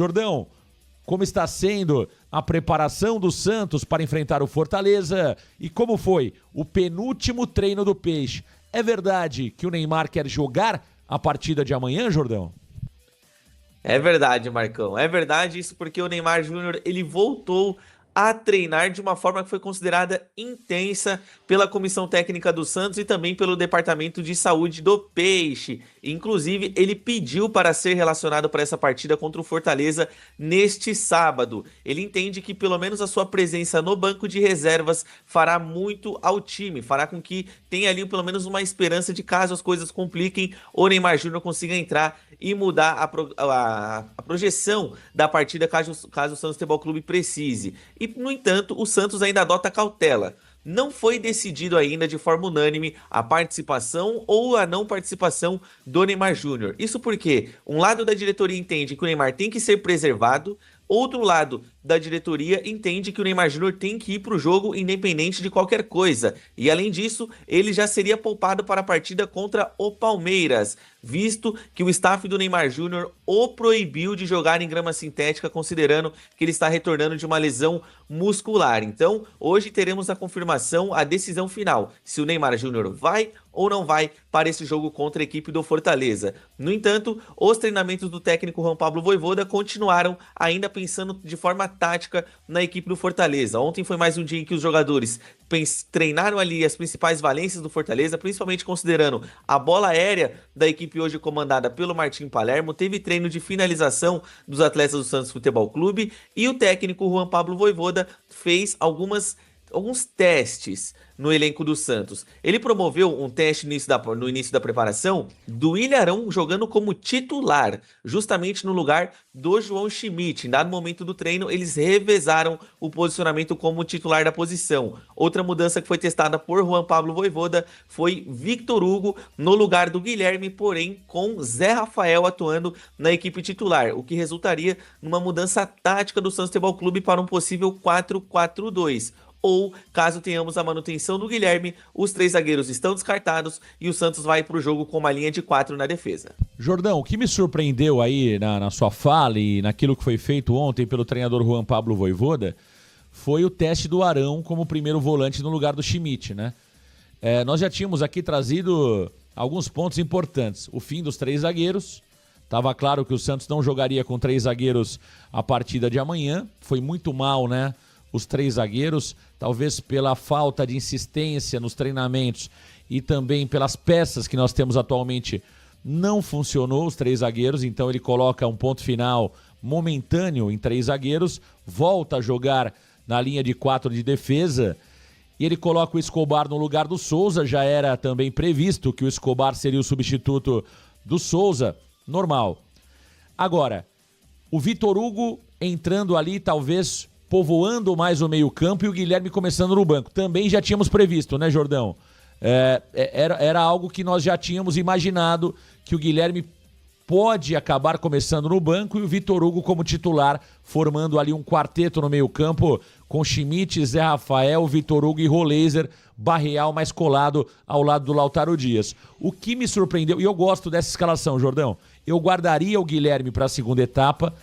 Jordão, como está sendo a preparação do Santos para enfrentar o Fortaleza e como foi o penúltimo treino do Peixe? É verdade que o Neymar quer jogar a partida de amanhã, Jordão? É verdade, Marcão. É verdade isso porque o Neymar Júnior, ele voltou a treinar de uma forma que foi considerada intensa pela comissão técnica do Santos e também pelo departamento de saúde do Peixe. Inclusive, ele pediu para ser relacionado para essa partida contra o Fortaleza neste sábado. Ele entende que pelo menos a sua presença no banco de reservas fará muito ao time, fará com que tenha ali pelo menos uma esperança de caso as coisas compliquem, o Neymar Júnior consiga entrar e mudar a projeção da partida caso o Santos Futebol Clube precise. E, no entanto, o Santos ainda adota cautela. Não foi decidido ainda de forma unânime a participação ou a não participação do Neymar Júnior. Isso porque um lado da diretoria entende que o Neymar tem que ser preservado, outro lado da diretoria entende que o Neymar Júnior tem que ir para o jogo independente de qualquer coisa. E além disso, ele já seria poupado para a partida contra o Palmeiras, visto que o staff do Neymar Júnior o proibiu de jogar em grama sintética, considerando que ele está retornando de uma lesão muscular. Então, hoje teremos a confirmação, a decisão final, se o Neymar Júnior vai ou não vai para esse jogo contra a equipe do Fortaleza. No entanto, os treinamentos do técnico Juan Pablo Vojvoda continuaram ainda pensando de forma tática na equipe do Fortaleza. Ontem foi mais um dia em que os jogadores treinaram ali as principais valências do Fortaleza, principalmente considerando a bola aérea da equipe hoje comandada pelo Martim Palermo. Teve treino de finalização dos atletas do Santos Futebol Clube e o técnico Juan Pablo Vojvoda fez alguns testes no elenco do Santos. Ele promoveu um teste no início da preparação do Ilharão jogando como titular, justamente no lugar do João Schmidt. Em dado momento do treino, eles revezaram o posicionamento como titular da posição. Outra mudança que foi testada por Juan Pablo Vojvoda foi Victor Hugo no lugar do Guilherme, porém com Zé Rafael atuando na equipe titular, o que resultaria numa mudança tática do Santos Futebol Clube para um possível 4-4-2. Ou, caso tenhamos a manutenção do Guilherme, os 3 zagueiros estão descartados e o Santos vai para o jogo com uma linha de 4 na defesa. Jordão, o que me surpreendeu aí na sua fala e naquilo que foi feito ontem pelo treinador Juan Pablo Vojvoda foi o teste do Arão como primeiro volante no lugar do Schmidt, né? Nós já tínhamos aqui trazido alguns pontos importantes. O fim dos 3 zagueiros. Estava claro que o Santos não jogaria com 3 zagueiros a partida de amanhã. Foi muito mal, né? Os 3 zagueiros, talvez pela falta de insistência nos treinamentos e também pelas peças que nós temos atualmente, não funcionou os 3 zagueiros, então ele coloca um ponto final momentâneo em 3 zagueiros, volta a jogar na linha de 4 de defesa e ele coloca o Escobar no lugar do Souza. Já era também previsto que o Escobar seria o substituto do Souza, normal. Agora, o Victor Hugo entrando ali, talvez povoando mais o meio-campo e o Guilherme começando no banco. Também já tínhamos previsto, né, Jordão? Era algo que nós já tínhamos imaginado, que o Guilherme pode acabar começando no banco e o Victor Hugo como titular, formando ali um quarteto no meio-campo com Schmidt, Zé Rafael, Victor Hugo e Roleiser, Barreal mais colado ao lado do Lautaro Dias. O que me surpreendeu, e eu gosto dessa escalação, Jordão, eu guardaria o Guilherme para a segunda etapa,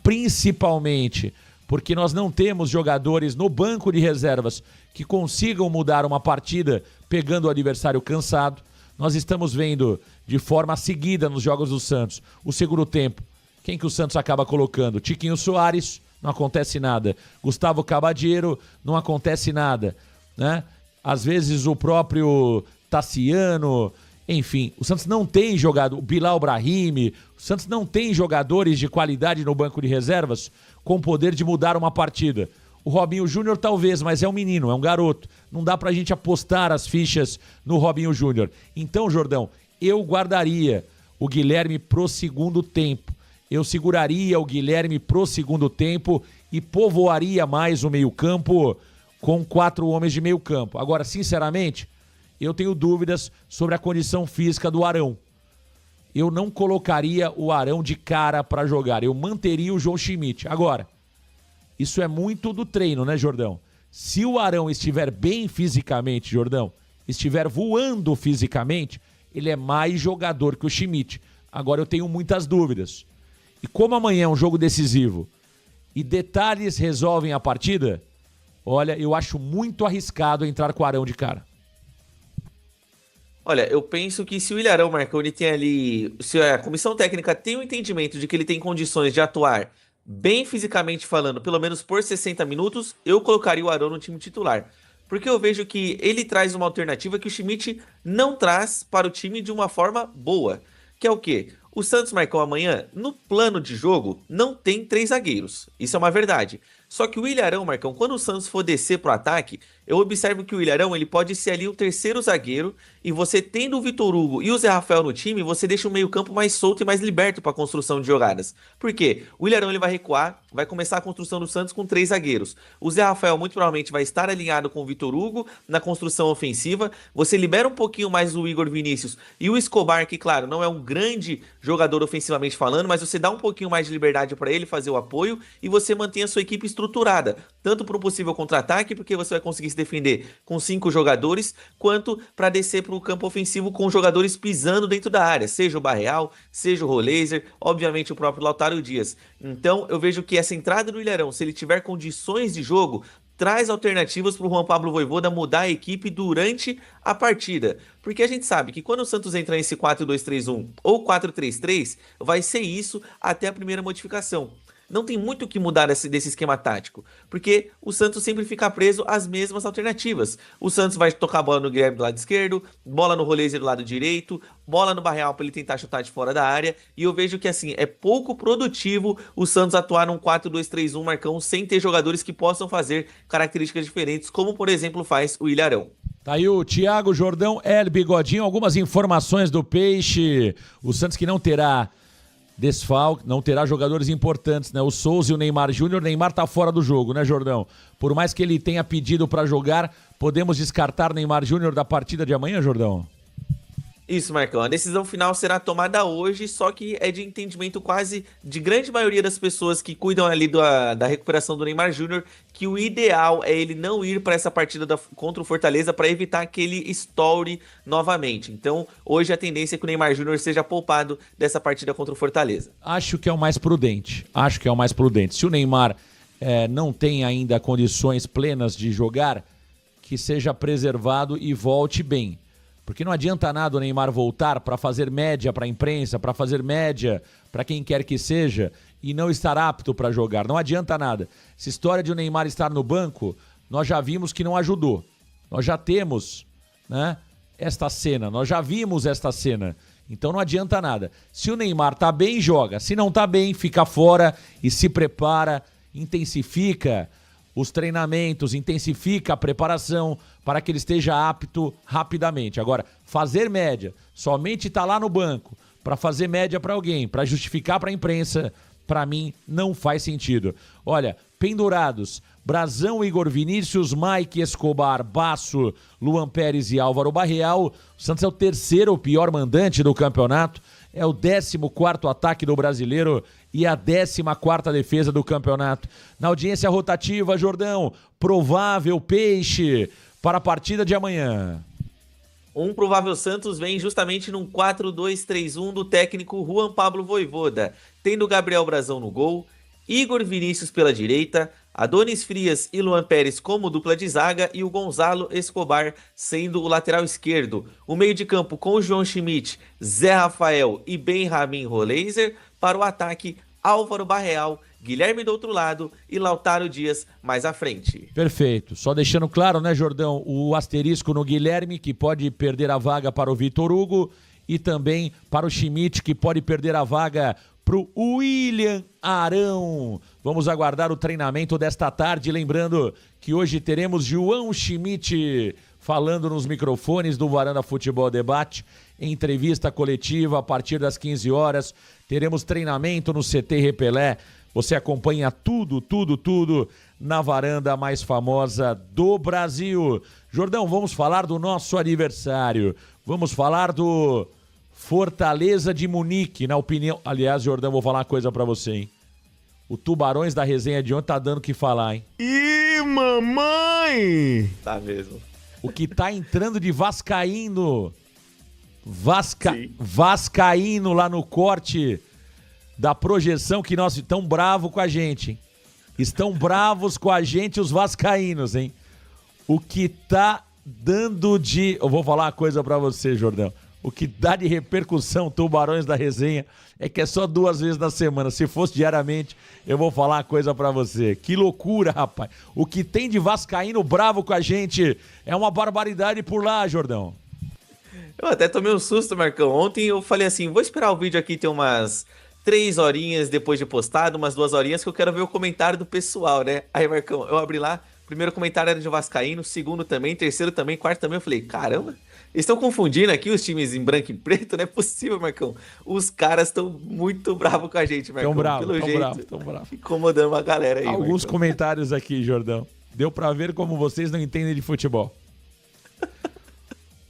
principalmente porque nós não temos jogadores no banco de reservas que consigam mudar uma partida pegando o adversário cansado. Nós estamos vendo de forma seguida nos jogos do Santos o segundo tempo. Quem que o Santos acaba colocando? Tiquinho Soares, não acontece nada. Gustavo Cabadiero, não acontece nada, né? Às vezes o próprio Tassiano, enfim, o Santos não tem jogador, o Bilal Brahimi, o Santos não tem jogadores de qualidade no banco de reservas com poder de mudar uma partida. O Robinho Júnior talvez, mas é um menino, é um garoto. Não dá pra gente apostar as fichas no Robinho Júnior. Então, Jordão, eu guardaria o Guilherme pro segundo tempo. Eu seguraria o Guilherme pro segundo tempo e povoaria mais o meio-campo com 4 homens de meio-campo. Agora, sinceramente, eu tenho dúvidas sobre a condição física do Arão. Eu não colocaria o Arão de cara para jogar. Eu manteria o João Schmidt. Agora, isso é muito do treino, né, Jordão? Se o Arão estiver bem fisicamente, Jordão, estiver voando fisicamente, ele é mais jogador que o Schmidt. Agora, eu tenho muitas dúvidas. e como amanhã é um jogo decisivo e detalhes resolvem a partida, olha, eu acho muito arriscado entrar com o Arão de cara. Olha, eu penso que se o Ilharão Marconi tem ali, se a comissão técnica tem o entendimento de que ele tem condições de atuar bem fisicamente falando, pelo menos por 60 minutos, eu colocaria o Arão no time titular. Porque eu vejo que ele traz uma alternativa que o Schmidt não traz para o time de uma forma boa. Que é o quê? O Santos, Marcão, amanhã, no plano de jogo, não tem 3 zagueiros. Isso é uma verdade. Só que o Ilharão, Marcão, quando o Santos for descer pro ataque, eu observo que o Ilharão ele pode ser ali o terceiro zagueiro, e você tendo o Vitor Hugo e o Zé Rafael no time, você deixa o meio-campo mais solto e mais liberto para a construção de jogadas. Por quê? O Ilharão ele vai recuar, vai começar a construção do Santos com 3 zagueiros. O Zé Rafael muito provavelmente vai estar alinhado com o Vitor Hugo na construção ofensiva. Você libera um pouquinho mais o Igor Vinícius e o Escobar, que claro, não é um grande jogador ofensivamente falando, mas você dá um pouquinho mais de liberdade para ele fazer o apoio e você mantém a sua equipe estruturada, tanto para um possível contra-ataque, porque você vai conseguir se defender com 5 jogadores, quanto para descer para o campo ofensivo com jogadores pisando dentro da área, seja o Barreal, seja o Roleiser, obviamente o próprio Lautaro Dias. Então eu vejo que essa entrada do Ilharão, se ele tiver condições de jogo, traz alternativas para o Juan Pablo Vojvoda mudar a equipe durante a partida. Porque a gente sabe que quando o Santos entra nesse 4-2-3-1 ou 4-3-3, vai ser isso até a primeira modificação. Não tem muito o que mudar desse esquema tático, porque o Santos sempre fica preso às mesmas alternativas. O Santos vai tocar a bola no Guilherme do lado esquerdo, bola no Roleiser do lado direito, bola no Barreal para ele tentar chutar de fora da área, e eu vejo que assim, é pouco produtivo o Santos atuar num 4-2-3-1, Marcão, sem ter jogadores que possam fazer características diferentes, como por exemplo faz o Ilharão. Tá aí o Thiago Jordão, Bigodinho, algumas informações do Peixe, o Santos que não terá desfalque, não terá jogadores importantes, né? O Souza e o Neymar Júnior. Neymar tá fora do jogo, né, Jordão? Por mais que ele tenha pedido para jogar, podemos descartar Neymar Júnior da partida de amanhã, Jordão? Isso, Marcão. A decisão final será tomada hoje, só que é de entendimento quase de grande maioria das pessoas que cuidam ali da recuperação do Neymar Júnior, que o ideal é ele não ir para essa partida contra o Fortaleza para evitar que ele estoure novamente. Então, hoje a tendência é que o Neymar Júnior seja poupado dessa partida contra o Fortaleza. Acho que é o mais prudente. Se o Neymar não tem ainda condições plenas de jogar, que seja preservado e volte bem. Porque não adianta nada o Neymar voltar para fazer média para a imprensa, para fazer média para quem quer que seja e não estar apto para jogar. Não adianta nada. Essa história de o Neymar estar no banco, nós já vimos que não ajudou. Nós já temos, né, esta cena, nós já vimos esta cena. Então não adianta nada. Se o Neymar tá bem, joga. Se não tá bem, fica fora e se prepara, intensifica os treinamentos, intensifica a preparação para que ele esteja apto rapidamente. Agora, fazer média, somente estar lá no banco para fazer média para alguém, para justificar para a imprensa, para mim não faz sentido. Olha, pendurados, Brazão, Igor Vinícius, Mike Escobar, Basso, Luan Pérez e Álvaro Barreal. O Santos é o terceiro pior mandante do campeonato, é o 14º ataque do Brasileiro e a 14ª defesa do campeonato. Na audiência rotativa, Jordão, provável Peixe para a partida de amanhã. Um provável Santos vem justamente num 4-2-3-1 do técnico Juan Pablo Vojvoda, tendo Gabriel Brazão no gol, Igor Vinícius pela direita, Adonis Frias e Luan Pérez como dupla de zaga e o Gonzalo Escobar sendo o lateral esquerdo. O meio de campo com o João Schmidt, Zé Rafael e Benjamin Roleiser. Para o ataque, Álvaro Barreal, Guilherme do outro lado e Lautaro Dias mais à frente. Perfeito. Só deixando claro, né, Jordão, o asterisco no Guilherme, que pode perder a vaga para o Vitor Hugo, e também para o Schmidt, que pode perder a vaga para o William Arão. Vamos aguardar o treinamento desta tarde, lembrando que hoje teremos João Schmidt falando nos microfones do Varanda Futebol Debate, entrevista coletiva a partir das 15 horas, teremos treinamento no CT Repelé, você acompanha tudo na varanda mais famosa do Brasil. Jordão, vamos falar do nosso aniversário, vamos falar do Fortaleza de Munique, na opinião... Aliás, Jordão, vou falar uma coisa pra você, hein? O Tubarões da resenha de ontem tá dando o que falar, hein? Ih, mamãe! Tá mesmo. O que tá entrando de vascaíno... Vascaíno lá no corte da projeção que nós... Estão bravos com a gente, hein? Estão bravos com a gente os vascaínos, hein? O que tá dando de... Eu vou falar uma coisa pra você, Jordão. O que dá de repercussão, Tubarões da Resenha, é que é só 2 vezes na semana. Se fosse diariamente, eu vou falar uma coisa pra você. Que loucura, rapaz. O que tem de vascaíno bravo com a gente é uma barbaridade por lá, Jordão. Eu até tomei um susto, Marcão. Ontem eu falei assim, vou esperar o vídeo aqui ter umas 3 horinhas depois de postado, umas 2 horinhas, que eu quero ver o comentário do pessoal, né? Aí, Marcão, eu abri lá, primeiro comentário era de vascaíno, segundo também, terceiro também, quarto também. Eu falei, caramba, eles estão confundindo aqui os times em branco e preto? Não é possível, Marcão. Os caras estão muito bravos com a gente, Marcão. Tão bravo. Incomodando uma galera aí, Alguns Marcão. comentários aqui, Jordão. Deu pra ver como vocês não entendem de futebol.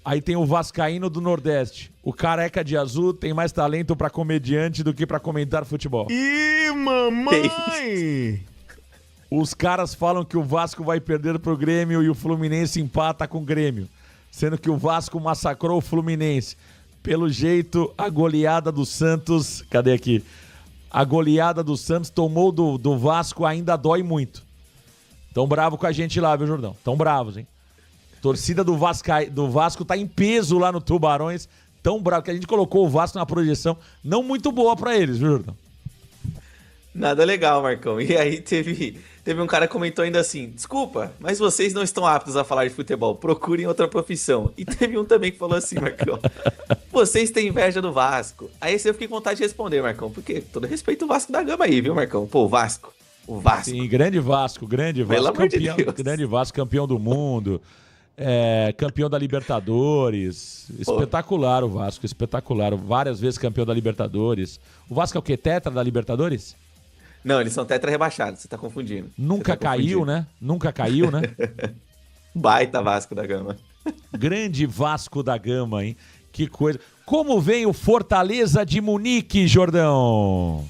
Aí tem o vascaíno do Nordeste. O careca de azul tem mais talento pra comediante do que pra comentar futebol. Ih, mamãe! Os caras falam que o Vasco vai perder pro Grêmio e o Fluminense empata com o Grêmio. Sendo que o Vasco massacrou o Fluminense. Pelo jeito, a goleada do Santos... Cadê aqui? A goleada do Santos tomou do Vasco, ainda dói muito. Tão bravo com a gente lá, viu, Jordão? Tão bravos, hein? Torcida do Vasco tá em peso lá no Tubarões. Tão bravo que a gente colocou o Vasco na projeção não muito boa pra eles, viu, Jordão? Nada legal, Marcão. E aí teve um cara que comentou ainda assim, desculpa, mas vocês não estão aptos a falar de futebol, procurem outra profissão. E teve um também que falou assim, Marcão, vocês têm inveja do Vasco. Aí eu fiquei com vontade de responder, Marcão, porque todo respeito o Vasco da Gama aí, viu, Marcão? Pô, o Vasco. Sim, grande Vasco, Pelo amor de Deus. Grande Vasco, campeão do mundo. Campeão da Libertadores. Espetacular o Vasco, espetacular. Várias vezes campeão da Libertadores. O Vasco é o quê? Tetra da Libertadores? Não, eles são tetra rebaixados, você tá confundindo. Nunca caiu, né? Nunca caiu, né? Baita Vasco da Gama. Grande Vasco da Gama, hein? Que coisa. Como vem o Fortaleza de Munique, Jordão?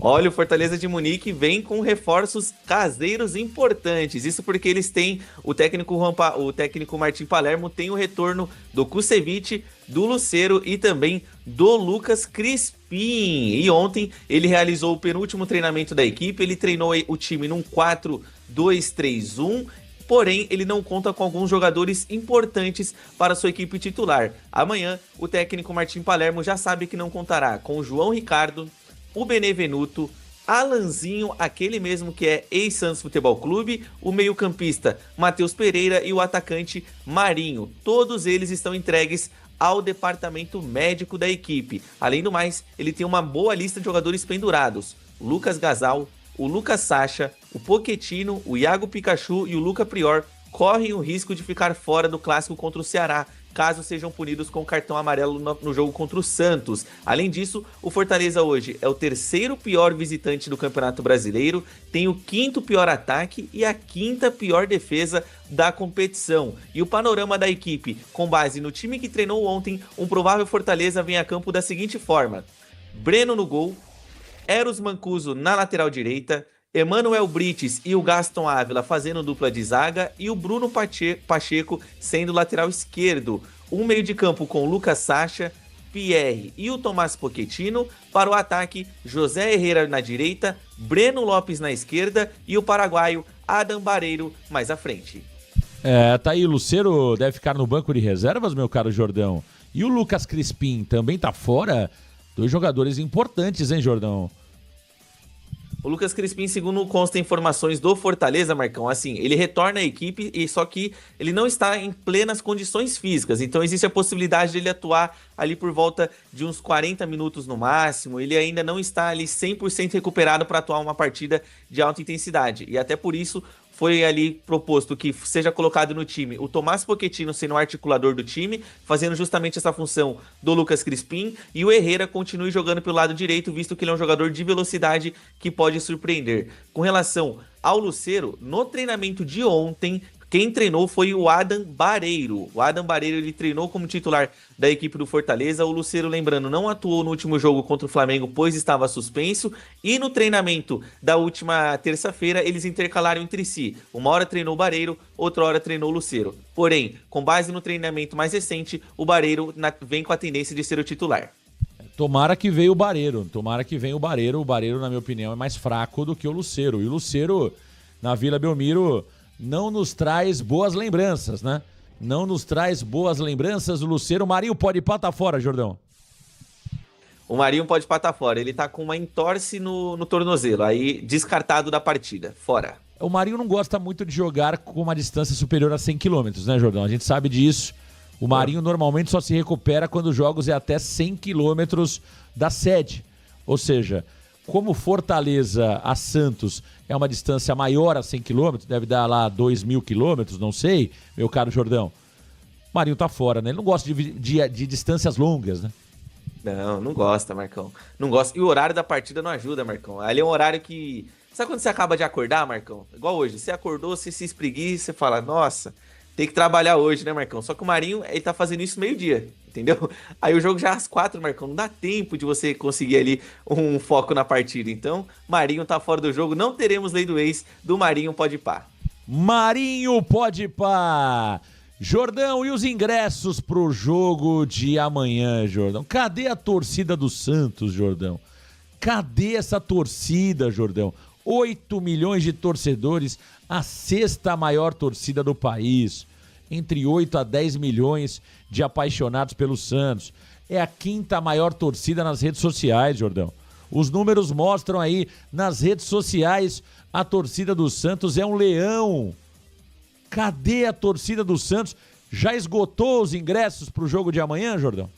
Olha, o Fortaleza de Munique vem com reforços caseiros importantes. Isso porque eles têm o técnico Martim Palermo tem o retorno do Kusevich, do Lucero e também do Lucas Crispim. E ontem ele realizou o penúltimo treinamento da equipe. Ele treinou o time num 4-2-3-1. Porém, ele não conta com alguns jogadores importantes para sua equipe titular. Amanhã, o técnico Martim Palermo já sabe que não contará com o João Ricardo, o Benevenuto, Alanzinho, aquele mesmo que é ex-Santos Futebol Clube, o meio-campista Matheus Pereira e o atacante Marinho. Todos eles estão entregues ao departamento médico da equipe. Além do mais, ele tem uma boa lista de jogadores pendurados. O Lucas Gasal, o Lucas Sacha, o Pochettino, o Iago Pikachu e o Luca Prior correm o risco de ficar fora do clássico contra o Ceará, caso sejam punidos com cartão amarelo no jogo contra o Santos. Além disso, o Fortaleza hoje é o 3º pior visitante do Campeonato Brasileiro, tem o 5º pior ataque e a 5ª pior defesa da competição. E o panorama da equipe, com base no time que treinou ontem, um provável Fortaleza vem a campo da seguinte forma: Breno no gol, Eros Mancuso na lateral direita, Emmanuel Brites e o Gaston Ávila fazendo dupla de zaga e o Bruno Pacheco sendo lateral esquerdo. Um meio de campo com Lucas Sacha, Pierre e o Tomás Pochettino. Para o ataque, José Herrera na direita, Breno Lopes na esquerda e o paraguaio Adam Barreiro mais à frente. Tá aí, o Lucero deve ficar no banco de reservas, meu caro Jordão. E o Lucas Crispim também tá fora? 2 jogadores importantes, hein, Jordão? O Lucas Crispim, segundo consta informações do Fortaleza, Marcão, assim, ele retorna à equipe, só que ele não está em plenas condições físicas, então existe a possibilidade de ele atuar ali por volta de uns 40 minutos no máximo. Ele ainda não está ali 100% recuperado para atuar uma partida de alta intensidade, e até por isso foi ali proposto que seja colocado no time o Tomás Pochettino sendo o articulador do time, fazendo justamente essa função do Lucas Crispim, e o Herrera continue jogando pelo lado direito, visto que ele é um jogador de velocidade que pode surpreender. Com relação ao Lucero, no treinamento de ontem, quem treinou foi o Adam Barreiro. O Adam Barreiro, ele treinou como titular da equipe do Fortaleza. O Lucero, lembrando, não atuou no último jogo contra o Flamengo, pois estava suspenso. E no treinamento da última terça-feira, eles intercalaram entre si. Uma hora treinou o Barreiro, outra hora treinou o Lucero. Porém, com base no treinamento mais recente, o Barreiro vem com a tendência de ser o titular. Tomara que venha o Barreiro. O Barreiro, na minha opinião, é mais fraco do que o Lucero. E o Lucero, na Vila Belmiro, não nos traz boas lembranças, né? Não nos traz boas lembranças. O Lucero, o Marinho pode ir pra tá fora, Jordão. O Marinho pode patar fora. Ele tá com uma entorse no tornozelo. Aí, descartado da partida. Fora. O Marinho não gosta muito de jogar com uma distância superior a 100 km, né, Jordão? A gente sabe disso. O Marinho normalmente só se recupera quando os jogos é até 100 km da sede. Ou seja, como Fortaleza a Santos é uma distância maior a 100 km, deve dar lá 2.000 km, não sei, meu caro Jordão. O Marinho tá fora, né? Ele não gosta de distâncias longas, né? Não gosta, Marcão. Não gosta. E o horário da partida não ajuda, Marcão. Ali é um horário que... Sabe quando você acaba de acordar, Marcão? Igual hoje. Você acordou, você se espreguiça, você fala, nossa, tem que trabalhar hoje, né, Marcão? Só que o Marinho, ele tá fazendo isso meio-dia, entendeu? Aí o jogo já é às 4, Marcão. Não dá tempo de você conseguir ali um foco na partida. Então, Marinho tá fora do jogo. Não teremos lei do ex do Marinho pode pá. Marinho pode pá. Jordão, e os ingressos pro jogo de amanhã, Jordão? Cadê a torcida do Santos, Jordão? Cadê essa torcida, Jordão? 8 milhões de torcedores, a sexta maior torcida do país. Entre 8 a 10 milhões de apaixonados pelo Santos. É a quinta maior torcida nas redes sociais, Jordão. Os números mostram aí, nas redes sociais, a torcida do Santos é um leão. Cadê a torcida do Santos? Já esgotou os ingressos para o jogo de amanhã, Jordão?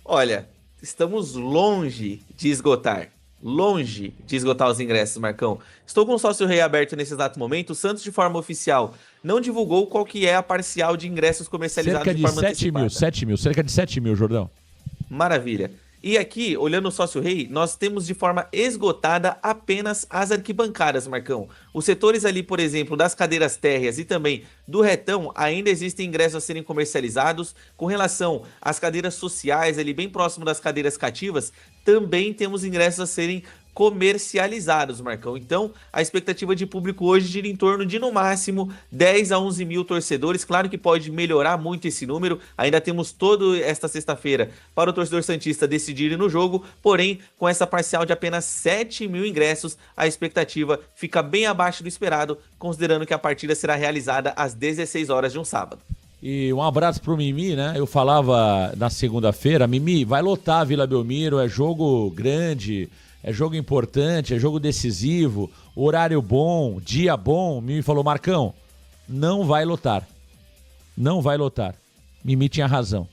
Olha, estamos longe de esgotar. Longe de esgotar os ingressos, Marcão. Estou com o sócio rei aberto nesse exato momento. O Santos, de forma oficial, não divulgou qual que é a parcial de ingressos comercializados de forma antecipada. Cerca de 7 mil, Jordão. Maravilha. E aqui, olhando o sócio rei, nós temos de forma esgotada apenas as arquibancadas, Marcão. Os setores ali, por exemplo, das cadeiras térreas e também do retão, ainda existem ingressos a serem comercializados. Com relação às cadeiras sociais, ali bem próximo das cadeiras cativas, também temos ingressos a serem comercializados, Marcão. Então, a expectativa de público hoje gira em torno de, no máximo, 10 a 11 mil torcedores. Claro que pode melhorar muito esse número. Ainda temos toda esta sexta-feira para o torcedor santista decidir ir no jogo. Porém, com essa parcial de apenas 7 mil ingressos, a expectativa fica bem abaixo do esperado, considerando que a partida será realizada às 16 horas de um sábado. E um abraço pro Mimi, né? Eu falava na segunda-feira, Mimi, vai lotar a Vila Belmiro, é jogo grande, é jogo importante, é jogo decisivo, horário bom, dia bom. Mimi falou, Marcão, não vai lotar. Não vai lotar. Mimi tinha razão.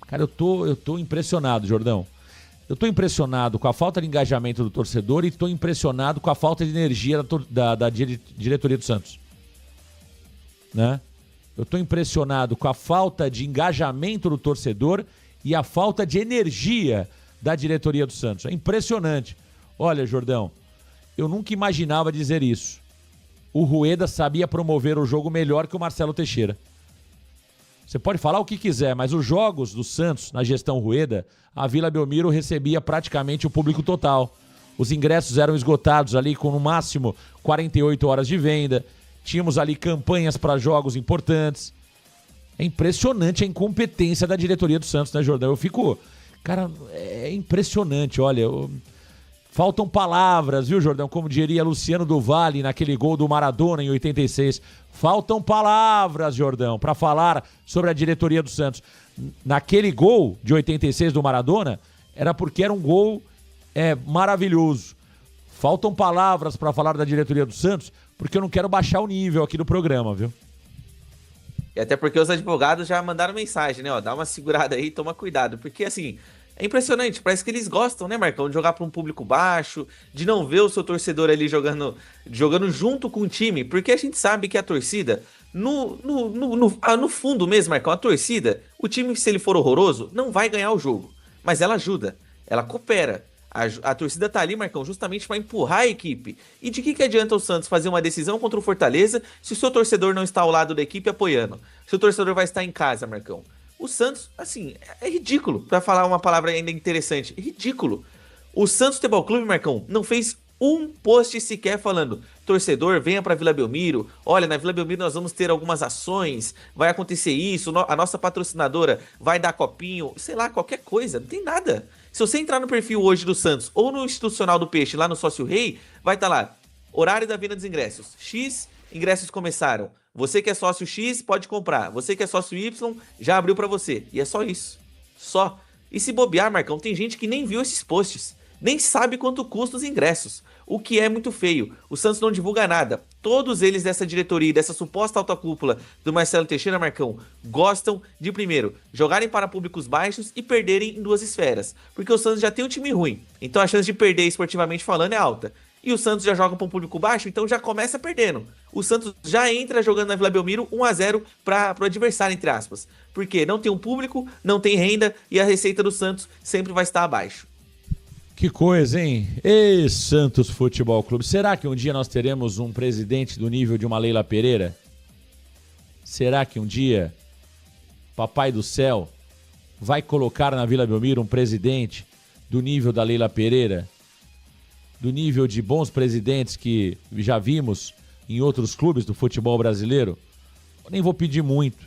Cara, eu tô impressionado, Jordão. Eu tô impressionado com a falta de engajamento do torcedor e tô impressionado com a falta de energia da diretoria do Santos. Né? Eu tô impressionado com a falta de engajamento do torcedor e a falta de energia da diretoria do Santos. É impressionante. Olha, Jordão, eu nunca imaginava dizer isso. O Rueda sabia promover o jogo melhor que o Marcelo Teixeira. Você pode falar o que quiser, mas os jogos do Santos, na gestão Rueda, a Vila Belmiro recebia praticamente o público total. Os ingressos eram esgotados ali com no máximo 48 horas de venda. Tínhamos ali campanhas para jogos importantes. É impressionante a incompetência da diretoria do Santos, né, Jordão? Eu fico... Cara, é impressionante, olha... Faltam palavras, viu, Jordão? Como diria Luciano do Vale naquele gol do Maradona em 86. Faltam palavras, Jordão, para falar sobre a diretoria do Santos. Naquele gol de 86 do Maradona, era porque era um gol maravilhoso. Faltam palavras para falar da diretoria do Santos, porque eu não quero baixar o nível aqui do programa, viu? E até porque os advogados já mandaram mensagem, né? Ó, dá uma segurada aí, toma cuidado. Porque, assim... É impressionante, parece que eles gostam, né, Marcão, de jogar para um público baixo, de não ver o seu torcedor ali jogando junto com o time, porque a gente sabe que a torcida, no fundo mesmo, Marcão, a torcida, o time, se ele for horroroso, não vai ganhar o jogo, mas ela ajuda, ela coopera. A torcida tá ali, Marcão, justamente para empurrar a equipe. E de que adianta o Santos fazer uma decisão contra o Fortaleza se o seu torcedor não está ao lado da equipe apoiando? Se o torcedor vai estar em casa, Marcão? O Santos, assim, é ridículo, pra falar uma palavra ainda interessante, é ridículo. O Santos Futebol Clube, Marcão, não fez um post sequer falando: torcedor, venha para Vila Belmiro, olha, na Vila Belmiro nós vamos ter algumas ações, vai acontecer isso, a nossa patrocinadora vai dar copinho, sei lá, qualquer coisa, não tem nada. Se você entrar no perfil hoje do Santos ou no institucional do Peixe, lá no Sócio Rei, vai estar lá, horário da venda dos ingressos, X ingressos começaram, você que é sócio X pode comprar, você que é sócio Y já abriu para você, e é só isso, só. E se bobear, Marcão, tem gente que nem viu esses posts, nem sabe quanto custa os ingressos, o que é muito feio. O Santos não divulga nada. Todos eles dessa diretoria, dessa suposta alta cúpula do Marcelo Teixeira, Marcão, gostam de, primeiro, jogarem para públicos baixos e perderem em duas esferas. Porque o Santos já tem um time ruim, então a chance de perder esportivamente falando é alta. E o Santos já joga para um público baixo, então já começa perdendo. O Santos já entra jogando na Vila Belmiro 1-0 para o adversário, entre aspas. Porque não tem um público, não tem renda e a receita do Santos sempre vai estar abaixo. Que coisa, hein? Ei, Santos Futebol Clube. Será que um dia nós teremos um presidente do nível de uma Leila Pereira? Será que um dia Papai do Céu vai colocar na Vila Belmiro um presidente do nível da Leila Pereira? Do nível de bons presidentes que já vimos em outros clubes do futebol brasileiro? Eu nem vou pedir muito,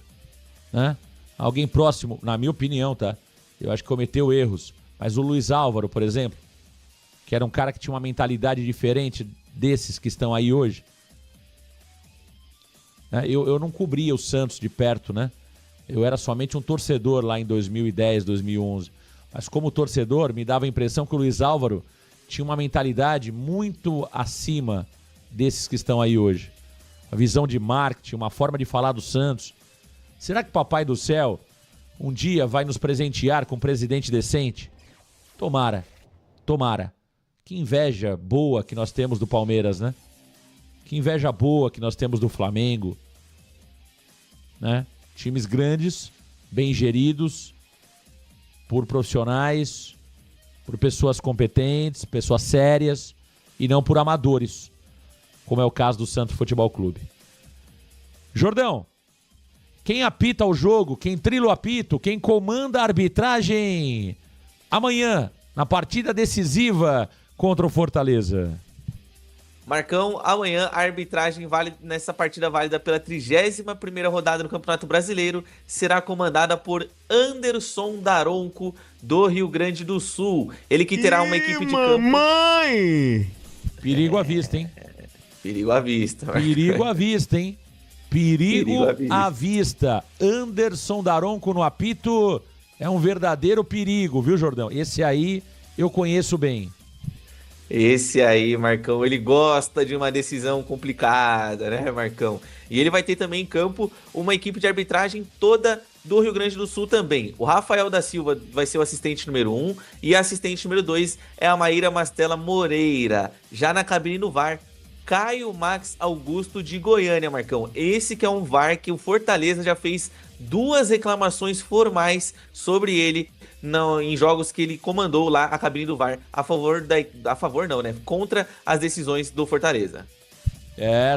né? Alguém próximo, na minha opinião, tá? Eu acho que cometeu erros. Mas o Luiz Álvaro, por exemplo, que era um cara que tinha uma mentalidade diferente desses que estão aí hoje. Eu não cobria o Santos de perto, né? Eu era somente um torcedor lá em 2010, 2011. Mas como torcedor, me dava a impressão que o Luiz Álvaro tinha uma mentalidade muito acima desses que estão aí hoje. A visão de marketing, uma forma de falar do Santos. Será que Papai do Céu um dia vai nos presentear com um presidente decente? Tomara, tomara. Que inveja boa que nós temos do Palmeiras, né? Que inveja boa que nós temos do Flamengo, né? Times grandes, bem geridos, por profissionais, por pessoas competentes, pessoas sérias e não por amadores, como é o caso do Santos Futebol Clube. Jordão, quem apita o jogo, quem trila o apito, quem comanda a arbitragem amanhã, na partida decisiva contra o Fortaleza? Marcão, amanhã a arbitragem nessa partida válida pela 31ª rodada do Campeonato Brasileiro será comandada por Anderson Daronco, do Rio Grande do Sul. Ele que terá uma equipe de campo... Mamãe! Perigo à vista, hein? Perigo à vista. Marcão. Perigo à vista, hein? Perigo à vista. Anderson Daronco no apito é um verdadeiro perigo, viu, Jordão? Esse aí eu conheço bem. Esse aí, Marcão, ele gosta de uma decisão complicada, né, Marcão? E ele vai ter também em campo uma equipe de arbitragem toda do Rio Grande do Sul também. O Rafael da Silva vai ser o assistente número 1 e a assistente número 2 é a Maíra Mastella Moreira. Já na cabine no VAR, Caio Max Augusto de Goiânia, Marcão. Esse que é um VAR que o Fortaleza já fez 2 reclamações formais sobre ele em jogos que ele comandou lá a cabine do VAR contra as decisões do Fortaleza.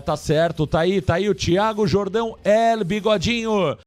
Tá certo, tá aí o Thiago Jordão El Bigodinho.